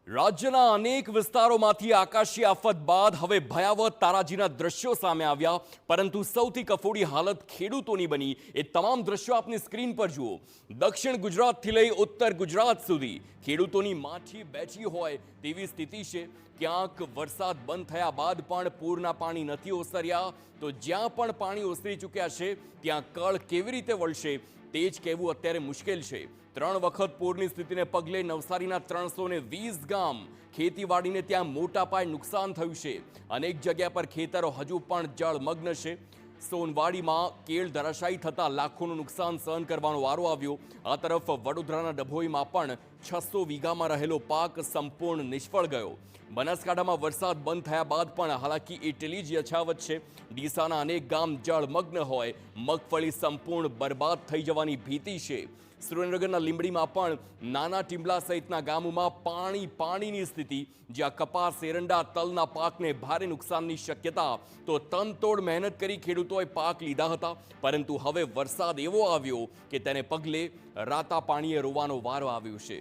રાજ્યના અનેક વિસ્તારોમાંથી આકાશી આફત બાદ હવે ભયાવહ તારાજીના દ્રશ્યો સામે આવ્યા, પરંતુ સૌથી કફોડી હાલત ખેડૂતોની બની એ તમામ દ્રશ્યો આપની સ્ક્રીન પર જુઓ। દક્ષિણ ગુજરાતથી લઈ ઉત્તર ગુજરાત સુધી ખેડૂતોની માઠી બેઠી હોય તેવી સ્થિતિ છે। ક્યાંક વરસાદ બંધ થયા બાદ પણ પૂરના પાણી નથી ઓસર્યા, તો જ્યાં પણ પાણી ઓસરી ચૂક્યા છે ત્યાં કળ કેવી રીતે વળશે તે જ કહેવું અત્યારે મુશ્કેલ છે। 3 વખત પૂરની સ્થિતિને પગલે નવસારીના 320 ગામ ખેતીવાડીને ત્યાં મોટા પાયે નુકસાન થયું છે। અનેક જગ્યા પર ખેતરો હજુ પણ જળમગ્ન છે। સોનવાડીમાં કેળ ધરાશાયી થતા લાખોનું નુકસાન સહન કરવાનો વારો આવ્યો। આ તરફ વડોદરાના ડભોઈમાં પણ 600 વીઘામાં રહેલો પાક સંપૂર્ણ નિષ્ફળ ગયો। બનાસકાંઠામાં વરસાદ બંધ થયા બાદ પણ હાલાકી એટલી જ યથાવત છે। ડીસાના અનેક ગામ જળમગ્ન હોય મગફળી સંપૂર્ણ બરબાદ થઈ જવાની ભીતિ છે। સુરેન્દ્રનગરના લીંબડીમાં પણ નાના ટીંબલા સહિતના ગામોમાં પાણીની સ્થિતિ, જ્યાં કપાસ, એરંડા, તલના પાકને ભારે નુકસાનની શક્યતા। તો તનતોડ મહેનત કરી ખેડૂતોએ પાક લીધા હતા, પરંતુ હવે વરસાદ એવો આવ્યો કે તેને પગલે રાતા પાણીએ રોવાનો વારો આવ્યો છે।